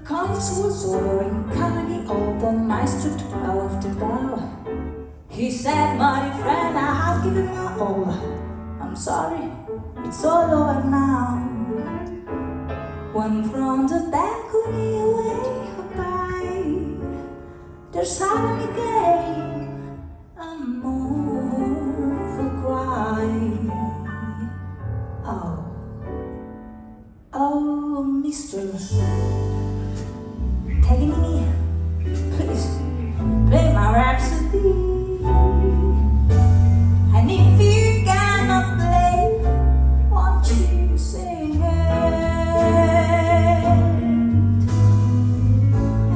Coins was over in Carnegie, all the maestro took bow after bow. He said, my friend, I have given my all. I'm sorry, it's all over now. When from the balcony away by, there suddenly came a mournful cry. Oh, oh, mister, take it in here, please, play my rhapsody. And if you cannot play, won't you sing it?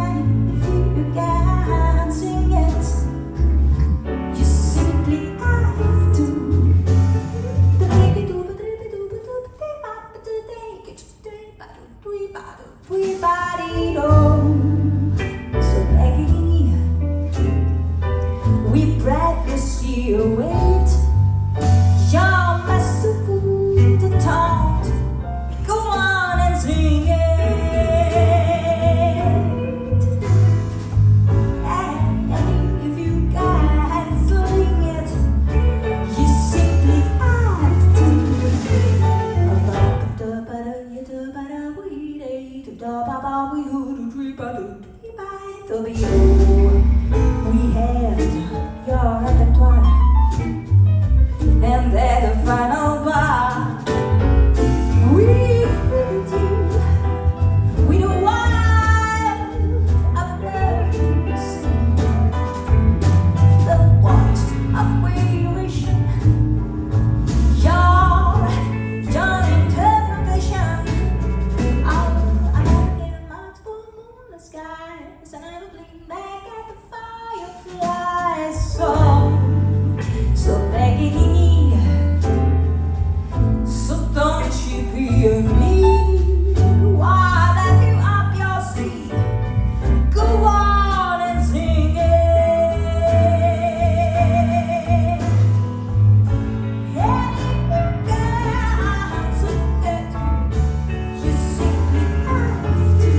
And if you can't sing it, you simply have to. So begging here, we breathlessly await your masterful taunt. Go on and sing it. And if you can't sing it, you simply have to. We had your repertoire, and at the final bar, we with you, we the wild upwards, the want of regulation, your interpretation of American multiple moonless skies, and I will lean back at the fireflies. So begging in here, so don't you be a me. Why let you up your sleeve? Go on and sing it. And if you can't sing it, you simply have to.